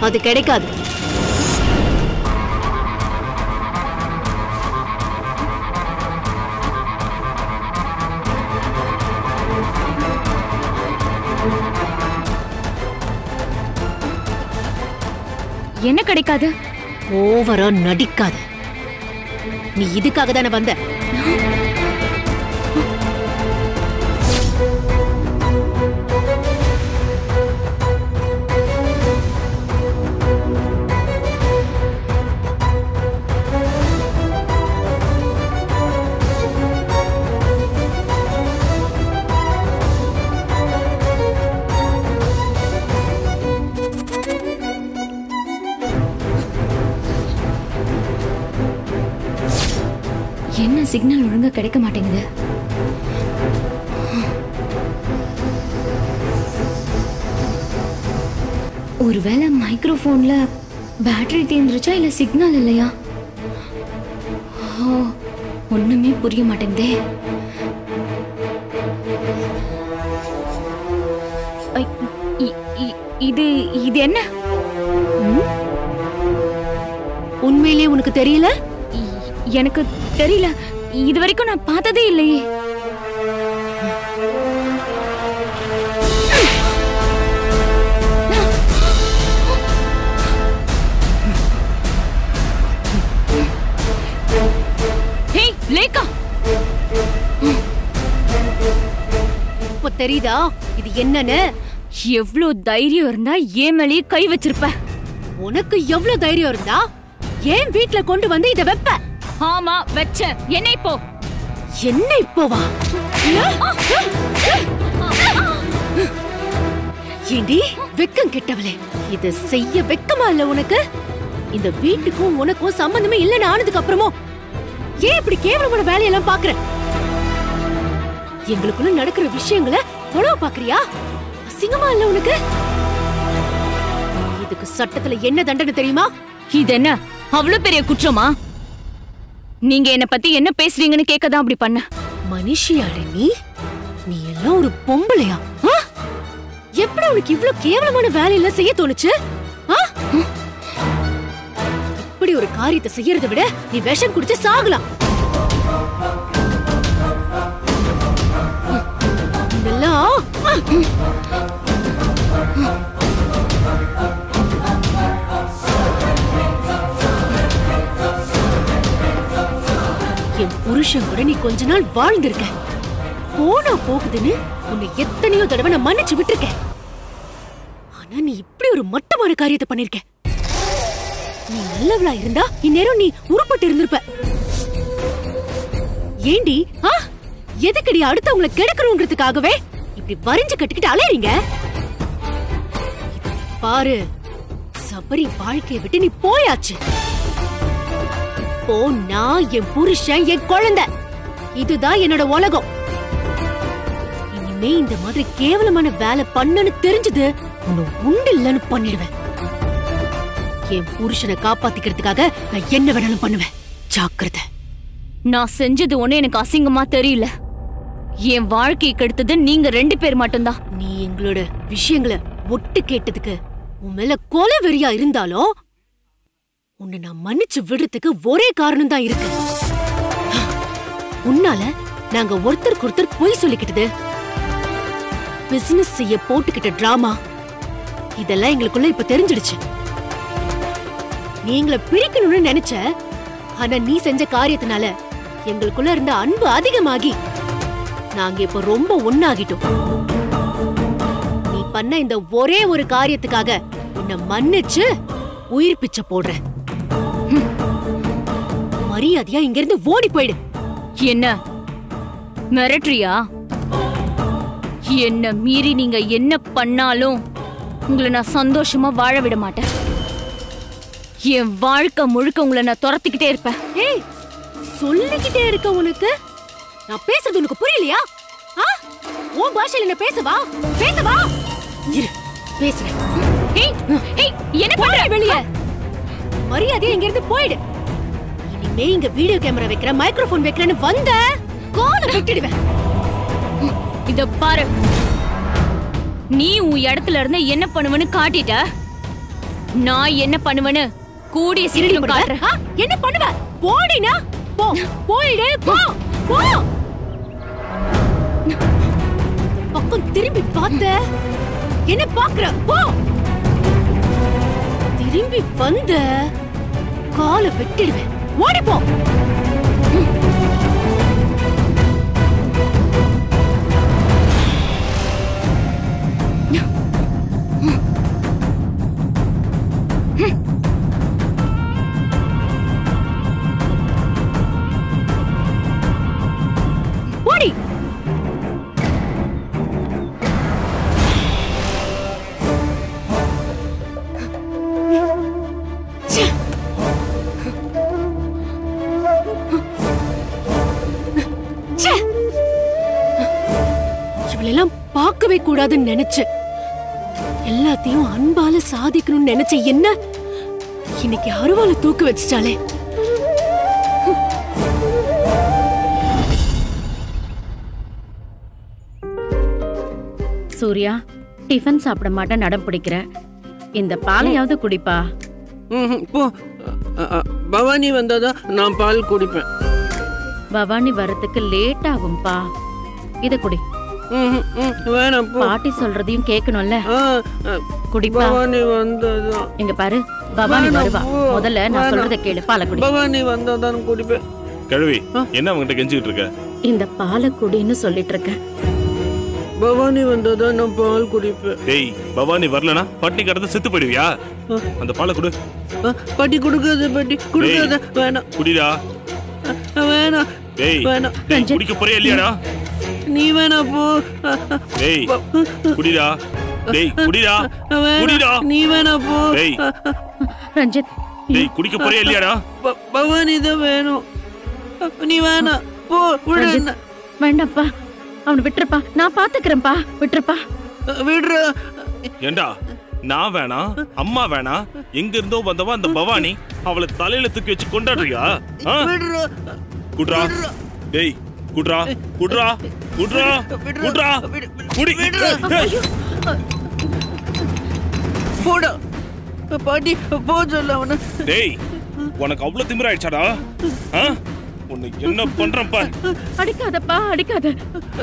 அது கிடைக்காது. என்ன கிடைக்காது? ஓவரா நடிக்காத. நீ இதுக்காக தானே வந்த? என்ன சிக்னல் ஒழுங்கா கிடைக்க மாட்டேங்குது. ஒருவேளை மைக்ரோஃபோன்ல பேட்டரி தீர்ந்துருச்சா இல்ல சிக்னல் இல்லையா? ஒண்ணுமே புரிய மாட்டேங்குதே. இது இது என்ன? உண்மையிலே உனக்கு தெரியல? எனக்கு தெரியல. இது வரைக்கும் நான் பார்த்ததே இல்லையே. ஹே லேகா, இப்ப தெரியுதா இது என்னன்னு? எவ்ளோ தைரியம் இருந்தா ஏன் மேலேயே கை வச்சிருப்ப? உனக்கு எவ்வளவு தைரியம் இருந்தா ஏன் வீட்ல கொண்டு வந்து இத வெப்ப? ஆமா வெச்ச. என்ன இப்போ? என்ன இப்போவா? ஏண்டி வெக்கம் கெட்டவளே, இத செய்ய வெக்கமா இல்ல உனக்கு? இந்த வீட்டுக்கும் உனக்கும் சம்பந்தமே இல்லன்னு ஆனதுக்கு அப்புறமோ ஏன் இப்படி கேவலமான வேலையெல்லாம் பாக்குற? எங்களுக்குள்ள நடக்கிற விஷயங்களை உழவு பாக்குறியா? அசிங்கமா இல்ல உனக்கு? இதுக்கு சட்டத்துல என்ன தண்டனை தெரியுமா? இது என்ன அவ்வளவு பெரிய குற்றமா? நீங்க என்ன பத்தி என்ன பேசுறீங்கன்னு கேட்கதான் அப்படி பண்ண. மனுஷியாடு நீ? நீ எல்லாம் ஒரு பொம்பளையா? எப்படி உனக்கு இவ்ளோ கேவலமான வேலையெல்லாம் செய்ய தோணுச்சு? இப்படி ஒரு காரியத்தை செய்யறதை விட நீ விஷம் குடிச்சு சாகலாம். இதெல்லாம் என் புருஷன் கூட நீ கொஞ்ச நாள் வாழ்ந்திருக்க. போனா போகுதுன்னு உன்னை எத்தனையோ தடவை நான் மன்னிச்சு விட்டுருக்கேன். ஆனா நீ இப்படி ஒரு மட்டமான காரியத்தை பண்ணிருக்க. நீ நல்லவளா இருந்தா இந்நேரம் நீ உருப்பட்டு இருந்திருப்ப. ஏண்டி எதுக்கடி அடுத்தவங்களை கெடுக்கணும்ன்றதுக்காகவே இப்படி வரிஞ்சு கட்டிக்கிட்டு அலையறீங்க? பாரு, சபரி வாழ்க்கையை விட்டு நீ போயாச்சு. இப்போ நான், என் புருஷன், என் குழந்தை, இதுதான் என்னோட உலகம். இனிமே இந்த மாதிரி கேவலமான வேலை பண்ணனு தெரிஞ்சது உன்னை உண்டு இல்லன்னு பண்ணிடுவேன். என் புருஷனை காப்பாத்திக்கிறதுக்காக நான் என்ன வேணாலும் பண்ணுவேன். ஜாக்கிரதை. நான் செஞ்சது ஒண்ணு எனக்கு அசிங்கமா தெரியல. என் வாழ்க்கையை கெடுத்தது நீங்க 2 பேர் மட்டும்தான். நீ எங்களோட விஷயங்களை ஒட்டு கேட்டதுக்கு உன் மேல கொலை வெறியா இருந்தாலும் உன்னை நான் மன்னிச்சு விடுறதுக்கு ஒரே காரணம் தான் இருக்கு. உன்னால நாங்க ஒருத்தருக்கு ஒருத்தர் பொய் சொல்லிக்கிட்டது, பிசினஸ் செய்ய போட்டுக்கிட்ட டிராமா, இதெல்லாம் எங்களுக்குள்ள இப்ப தெரிஞ்சிடுச்சு. நீ எங்களை பிரிக்கணும்னு நினைச்ச, ஆனா நீ செஞ்ச காரியத்தினால எங்களுக்குள்ள இருந்த அன்பு அதிகமாகி நாங்க இப்ப ரொம்ப ஒன்னாகிட்டோம். நீ பண்ண இந்த ஒரே ஒரு காரியத்துக்காக உன்னை மன்னிச்சு உயிர் பிச்சை போடுற. மரியாதையா இங்க இருந்து ஓடி போயிடு. என்ன மிரட்டறியா? என்ன மீறி நீங்க என்ன பண்ணாலும் உங்களை நான் சந்தோஷமா வாழ விட மாட்டேன். என் வாழ்க்கை முழுக்க உங்களை நான் துரத்திக்கிட்டே இருப்பேன். ஏய், சொல்லிக்கிட்டே இருக்க உனக்கு? நான் பேசுறது உனக்கு புரியலையா? உன் பாஷையில என்ன பேசவா? பேசவா? இரு, பேசுறேன். என்ன பண்ற? வெளியே மரியாதையா இங்க இருந்து போயிடு. இனிமே இங்க வீடியோ கேமரா வைக்கிற, மைக்ரோஃபோன் வைக்கிறேன்னு வந்த காலை வெட்டிடுவேன். இத பாரு, நீ உன் இடத்துல இருந்து என்ன பண்ணுவன்னு காட்டிட்ட. நான் என்ன பண்ணுவேன்னு கூடிய சீக்கிரம் காட்டுறேன். என்ன பண்ணுவ? போடினா போ, போயிடு, போ போ. பக்கம் திரும்பி பார்த்த என்ன பாக்குற? போ. திரும்பி வந்த காலை வெட்டிடுவேன். ஓடி போ. ஓடி. இவளெல்லாம் பார்க்கவே கூடாதுன்னு நினைச்சேன். எல்லாத்தையும் அன்பால சாதிக்கணும்னு நினைச்ச என்ன இன்னைக்கு அருவால தூக்கு வச்சுட்டாலே. சூர்யா, டிஃபன் சாப்பிட மாட்டேன் நடம் பிடிக்கிற. இந்த பாலையாவது குடிப்பா. போ. பவானி வந்தாதான் நான் பால் குடிப்பேன். பவானி வரத்துக்கு லேட் ஆகும்பா. இத குடி. வேணாம். பாட்டி சொல்றதையும் கேட்கணும்ல. குடிப்பா. பவானி வந்தாதான். இங்க பாரு, பவானி வருவா. முதல்ல நான் சொல்றத கேளு. பாலை குடி. பவானி வந்தாதான் குடிப்பேன். கழுவி என்ன அவங்கிட்ட கெஞ்சிட்டு இருக்க? இந்த பாலை குடின்னு சொல்லிட்டு இருக்கேன். பவானி வந்தாதான் நான் பால் குடிப்பேன். டேய், பவானி வரலனா பட்டினி கடந்து செத்து போயிடுவியா? அந்த பாலை குடு. பாட்டி கொடுக்காத, பாட்டி கொடுக்காத. வேணாம். குடிடா. வேணாம். டேய், வேணாம். டேய் குடிக்க போறியா இல்லையாடா? நீ வேணா போ. டேய் குடிடா. டேய் குடிடா. குடிடா. நீ வேணா போ. டேய் ரஞ்சித், டேய் குடிக்க போறியா இல்லையாடா? பவானி தான் வேணும். நீ வேணா போ. விடு. வேண்டாப்பா. அவனை விட்டுருப்பா. நான் பாத்துக்கிறேன்ப்பா. விட்டுருப்பா. விடுற. ஏண்டா நான் வேணா, அம்மா வேணா, எங்க இருந்தோ வந்தவா அந்த பவானி அவளை தலையில தூக்கி வச்சு கொண்டாடுறியா? விடுற. குட்ரா. டேய் குட்ரா. குட்ரா. குட்ரா. குட்ரா. குடி. போடா. பாட்டி போ சொல்ல அவன. டேய் உனக்கு அவ்வளவு திமிராயிடுச்சாடா? உன்னை என்ன பண்றேன் பாரு. அடிக்காதப்பா, அடிக்காத.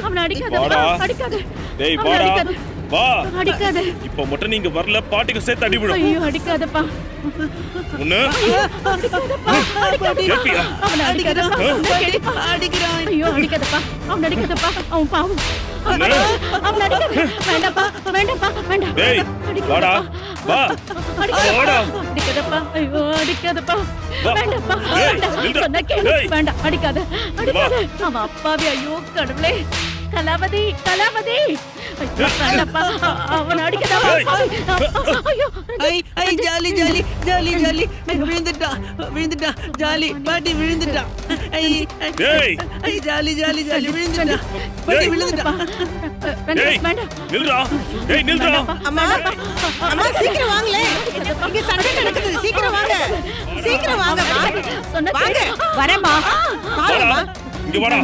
அவனை அடிக்காதப்பா, வாடா. அடிக்காத. டேய் அவனை வாடா. அடிக்காத. வா. அடிக்காத. இப்ப மட்டும் நீங்க வரல பாட்டிக்கு சேர்த்து அடிவிடும். ஐயோ, அடிக்காதப்பா. உன்னை அடிக்காதப்பா, அடிக்காத. கேப்பியா? அவனை அடிக்காதப்பா. அடிக்கிறான். ஐயோ, அடிக்காதப்பா. அவனை அடிக்காதப்பா. அவன் பாவம். அவனை அடிக்காத. வேண்டாப்பா, வேண்டாப்பா, வேண்டாம். டேய் வாடா. வா. வாடா. அடிக்காதப்பா. ஐயோ, அடிக்காதப்பா. வா. வேண்டாப்பா, டேய், வேண்டாம். நில்றா. சொன்னா கேளு. டேய். வேண்டாம், அடிக்காத, அடிக்காத. அவன் அப்பாவி. ஐயோ கடவுளே. கலாவதி, கலாவதி. ஐயோ, வேண்டாப்பா. அவனை அடிக்காத. ஐயோ. ஐ ஜாலி ஜாலி ஜாலி ஜாலி. விழுந்துட்டா விழுந்துட்டா. ஜாலி பாட்டி விழுந்துட்டா. டேய் ஐ ஜாலி ஜாலி ஜாலி விழுந்துட்டா. பாட்டி விழுந்துட்டா. டேய் வேண்டாம். நில்றா. டேய் நில்றா. அம்மா அம்மா சீக்கிரம் வாங்களே. இங்க சண்டை நடக்குது. சீக்கிரம் வாங்க. சீக்கிரம் வாங்க. சொன்னா வாங்க. கேளு. வரேம்மா. வாடா. இங்க வாடா.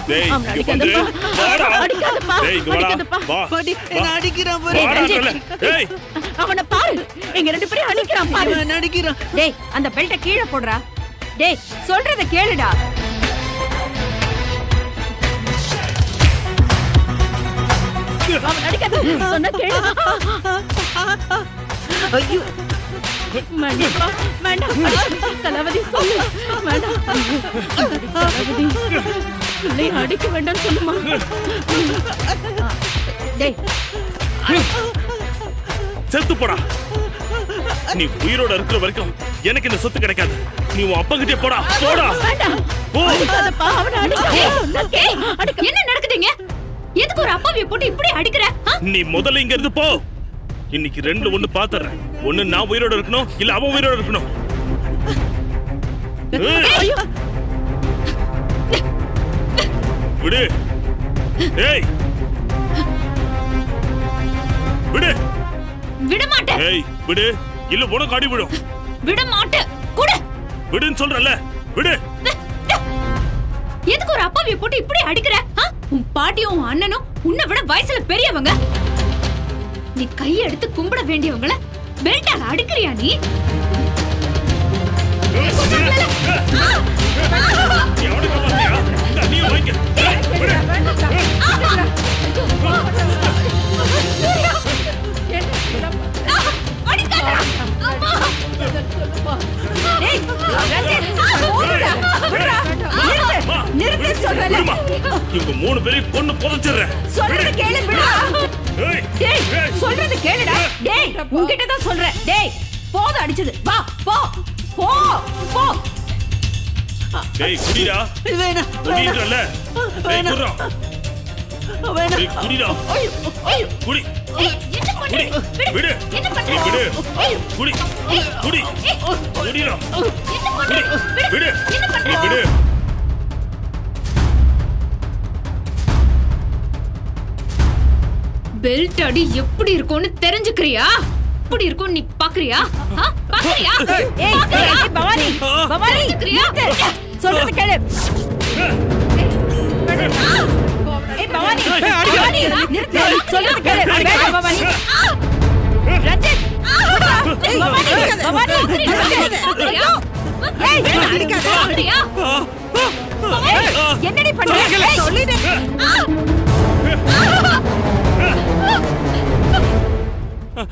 டேய் அவனை இங்க வந்து அடிக்காதப்பா. வாடா. அடிக்காதப்பா. டேய் இங்க வாடா. அடிக்காதப்பா. வா. பாட்டி என்ன அடிக்கிறான் பாரு. வாடா சொல்ல. டேய் அவனை பாரு. எங்க ரெண்டு பேரும் அடிக்கிறான் பாரு. அவன் அடிக்கிறான். டேய் அந்த பெல்ட்ட கீழே போடுறா. டேய் சொல்றத கேளுடா. அவன் அடிக்காத. சொன்னா கேளு. ஐயோ வேண்டாப்பா, வேண்டாம். கலாவதி சொல்லு. வேண்டாம். கலாவதி பிள்ளைய அடிக்க வேண்டாம் சொல்லுமா. டேய் செத்து போடா. நீ உயிரோட இருக்கிற வரைக்கும் எனக்கு இந்த சொத்து கிடைக்காது. நீ உன் அப்பா கிட்டே போடா. போடா. வேண்டாம். போ. அடிக்காதப்பா. அவனை அடிக்காத. சொன்னா கேளு. அடிக்க. என்ன நடக்குதுங்க? எதுக்கு ஒரு அப்பாவியை போட்டு இப்படி அடிக்கிற? நீ முதல்ல இங்க இருந்து போ. இன்னைக்கு ரெண்டு ஒண்ணு பாத்துறேன். ஒண்ணு நான் உயிரோட இருக்கணும், இல்ல அவன் உயிரோட இருக்கணும். ஐயோ. விடு. ஏய் விடு. விட மாட்டேன். ஏய் விடு. இல்ல உனக்கு அடி விடும். விட மாட்டேன். குடு. விடுன்னு சொல்றல. விடு. எதுக்கு ஒரு அப்பாவியை போட்டு இப்படி அடிக்கிற? உன் பாட்டியும் உன் அண்ணனும் உன்னை விட வயசுல பெரியவங்க. நீ கையை எடுத்து கும்பிட வேண்டியவங்கள பெல்ட்டால அடிக்கிறியா நீ? இவங்க 3 பேரையும் கொன்னு புதைச்சிடுறேன். சொல்றது கேளு விடுடா. டேய் சொல்றது கேளுடா. டேய் உன்கிட்ட தான் சொல்றேன். டேய் போத அடிச்சது. வா போ போ போ. டேய் குடிடா. வேணா குடிடல. டேய் குடிடா. வேணா. டேய் குடிடா. குடி. என்ன பண்ற? விடு. என்ன பண்ற? விடு. குடி. குடி. குடிடா. என்ன பண்ற? விடு. என்ன பண்ற? விடு. பெல்ட் அடி எப்படி இருக்கும்னு தெரிஞ்சுக்கறியா? எப்படி இருக்கும் நீ பாக்குறியா? பாக்குறியா? ஏய் பவானி பவானி தெரிஞ்சுக்கறியா? சொல்றது கேளு. ஏய் பவானி பவானி நிறுத்து. சொல்றது கேளு. வேண்டாம் பவானி. ரஞ்சித் பவானி பவானி ஏய் அடிக்காத. பாக்குறியா? என்னடி பண்ற? ஏய் சொல்லிடு.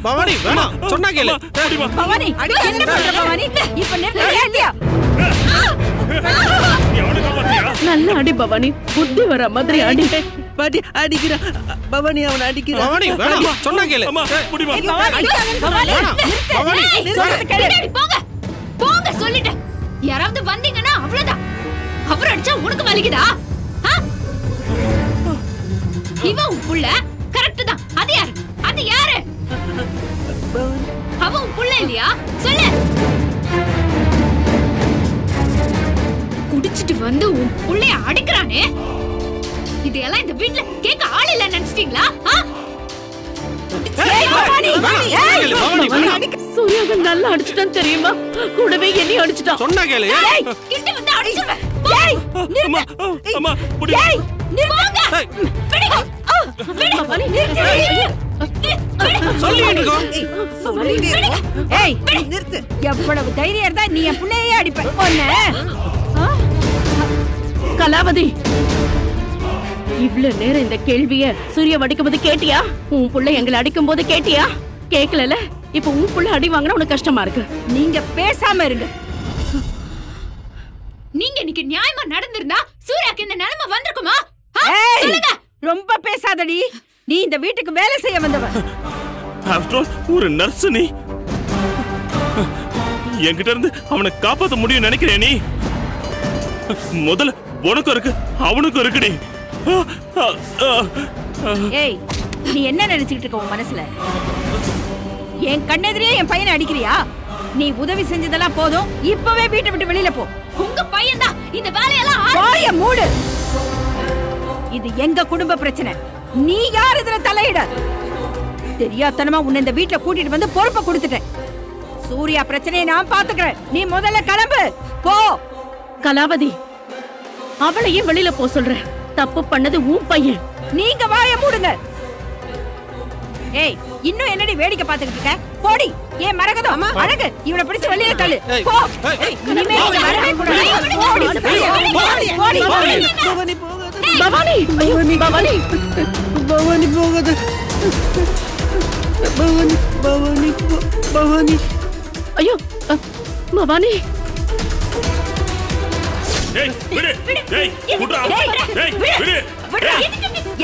பவானி வேணாம் சொன்னா கேளு. பவானி என்ன பண்ற பவானி? இப்ப நிறுத்துறியா இல்லையா? நல்ல அடி பவானி, புத்தி வர மாதிரி அடி. பாட்டி அடிக்கிறா. பவானி அவனை அடிக்கிறா. பவானி வேணாம் சொன்னா கேளு. அம்மா குடிமா. ஏய் பவானி அடிக்காதன்னு பவானி நிறுத்து. பவானி சொல்றது கேளு. பின்னாடி போங்க போங்க சொல்லிட்டேன். யாராவது வந்தீங்கன்னா அவ்வளவுதான். அப்புறம் அடிச்சா உனக்கு வலிக்குதா? இவன் உன் புள்ள கரெக்ட் தான். அது யாரு? அது யாரு? அவன் உன் புள்ள இல்லையா? சொல்லு. குடிச்சிட்டு வந்து உன் புள்ளைய அடிக்கிறானே, இதெல்லாம் இந்த வீட்ல கேட்க ஆள் இல்ல நினைச்சிட்டீங்களா? ஏய் பவானி ஏய் பவானி வேணாம் சூர்யாவை நல்லா அடிச்சுட்டான் தெரியுமா? கூடவே என்னையும் அடிச்சுட்டான். சொன்னா கேளு. ஏய் கிட்ட வந்து அடிச்சுவேன். ஏய் அம்மா நிறுத்து. அம்மா குடி. ஏய் நிறுத்துங்க. விடுங்க. பவானி சொல்லி அடிக்கோ. ஏய் நிறுத்து. எவ்வளவு தைரியம் இருந்தா நீ என் புள்ளையே அடிப்ப. ஒண்ணு கலாவதி, இவ்வளவு நேரம் இந்த கேள்விய சூர்யா அடிக்கும் போது கேட்டியா? உன் புள்ள எங்களை அடிக்கும் போது கேட்டியா? கேட்கல. இப்ப உன் புள்ள அடி வாங்கினா உனக்கு கஷ்டமா இருக்கு. நீங்க பேசாம இருங்க. நீங்க இன்னைக்கு நியாயமா நடந்திருந்தா சூர்யாக்கு இந்த நிலைமை வந்திருக்குமா? ஏய் சொல்லுங்க. ரொம்ப பேசாதடி. நீ இந்த வீட்டுக்கு வேலை செய்ய வந்தவ. ஆஃப்டர் ஆல் ஒரு நர்ஸ் நீ. என்கிட்ட இருந்து அவனை காப்பாத்த முடியும் நினைக்கிறேன் நீ? முதல்ல உனக்கும் இருக்கு அவனுக்கும் இருக்குடி. ஏய் நீ என்ன நினைச்சிட்டு இருக்க உன் மனசுல? என் கண்ணெதிரியே என் பையனை அடிக்கிறியா? நீ உதவி செஞ்சதெல்லாம் போதும். இப்பவே வீட்டை விட்டு வெளியில போ. உங்க பையன் தான் இந்த வேலையெல்லாம் வாய மூடு. இது எங்க குடும்ப பிரச்சனை. நீ யார் இதுல தலையிட? தெரியாதனமா உன்னை இந்த வீட்ல கூட்டிட்டு வந்து பொறுப்பை கொடுத்துட்டேன். சூர்யா பிரச்சனையை நான் பாத்துக்கிறேன். நீ முதல்ல கிளம்பு போ. கலாவதி, அவளையும் வெளியில போ சொல்ற. தப்பு பண்ணது உன் பையன். நீங்க வாய மூடுங்க. ஏய் இன்னும் என்னடி வேடிக்கை பாத்துக்கிட்டு இருக்க? போடி. ஏன் மரகதம் அழகு இவனை பிடிச்சு வெளியே தள்ளு. போ. இனிமே இங்க வரவே கூடாது. போடி. போடி. பவானி போகாத. பவானி, ஐயோ, பவானி பவானி போகாத. பவானி பவானி பவானி. ஐயோ பவானி. ஏய் விடு. ஏய் குட்ரா. ஏய் விடு.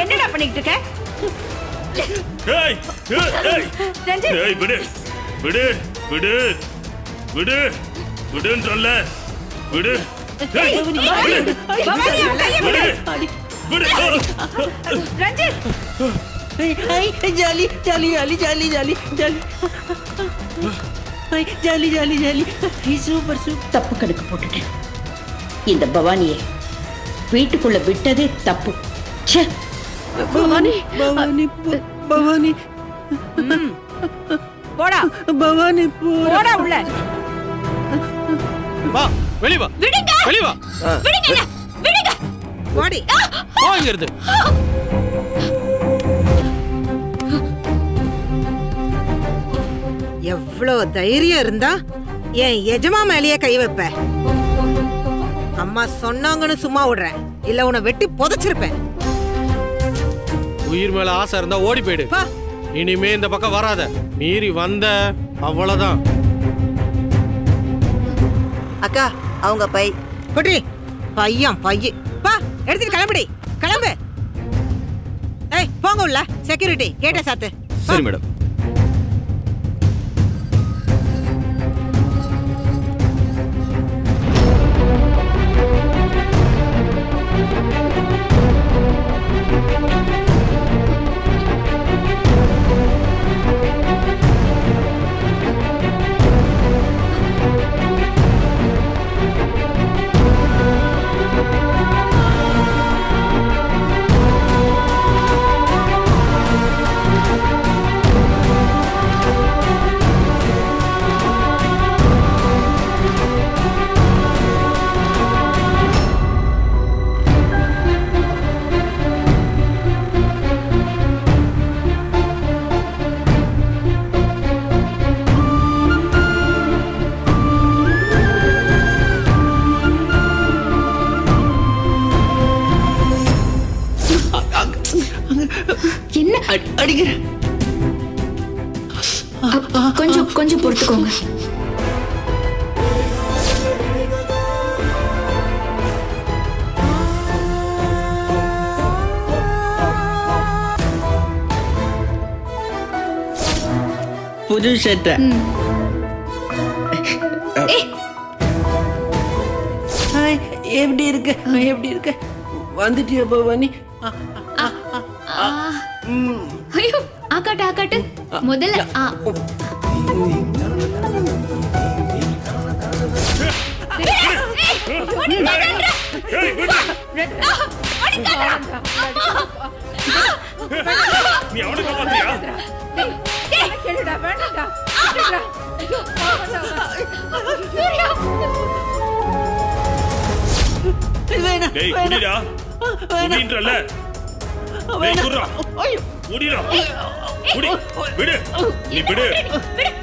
என்னடா பண்ணிட்டு இருக்க? ஏய் ஏய் ரஞ்சித் ஏய் விடு. விடு. விடு. விடு. விடுன்றல்ல. விடு. ஏய் விடு. பவானி கையை விடு. விடு. Ranjith jolly jolly jolly jolly jolly jolly jolly jolly jolly. Super super. தப்பு கணக்கு போட்டுட்டேன். இந்த பவானியை வீட்டுக்குள்ள விட்டதே தப்பு. ச்சே. பவானி பவானி பவானி போடா. பவானி போடா உள்ள. வா வெளிய வா. விடுங்க. வெளிய வா. விடுங்க. விடுங்க. போடி. போ இங்க இருந்து. எவ்வளவு இவ்ளோ தைரியம் இருந்தா என் எஜமா மேலேயே கை வைப்ப. அம்மா சொன்னாங்கன்னு சும்மா விடுறேன், இல்ல உன்னை வெட்டி புதைச்சிருப்பேன். உயிர் மேல ஆசை இருந்தா ஓடி போயிடு. இனிமே இந்த பக்கம் வராத. மீறி வந்த அவ்வளவுதான். அக்கா அவங்க பை குட்டி பையன் பையன் பா எடுத்துட்டு கிளம்புடி கிளம்பு. ஏய் போங்க உள்ள செக்யூரிட்டி கேட்ட சாத்து. சரி மேடம். என்ன அடிக்கிற? கொஞ்சம் கொஞ்சம் பொறுத்துக்கோங்க. புது சட்டை. எப்படி இருக்கு எப்படி இருக்கு? வந்துட்டியா பவானி? ஐயோ ஆகாட்டு ஆகாட்டு முதல்ல நீ அவனுக்கு பாத்தியா? டேய் குடிடா. குடின்றல. டேய் குர்ரா. குடிடா. குடி. விடு. நீ விடு.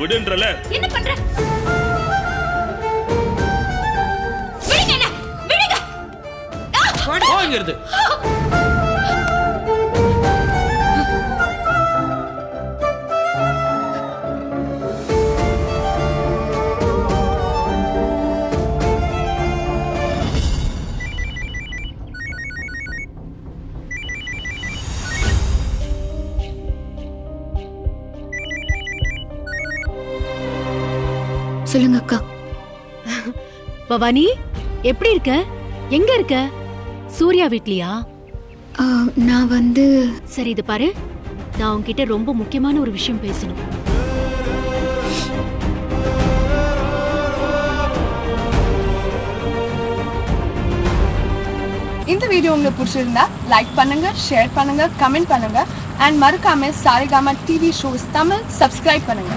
விடுன்றல. என்ன பண்ற? விடுங்க. விடுங்க. போங்கிறது. சொல்லுங்க அக்கா. பவானி எப்படி இருக்க? எங்க இருக்க? சூர்யா வீட்லயா? நான் வந்து சரி இது பாரு, நான் உன்கிட்ட ரொம்ப முக்கியமான ஒரு விஷயம் பேசணும். இந்த வீடியோ உங்களுக்கு பிடிச்சிருந்தா லைக் பண்ணுங்க, ஷேர் பண்ணுங்க, கமெண்ட் பண்ணுங்க அண்ட் மறக்காம Saregama TV shows Tamil subscribe பண்ணுங்க.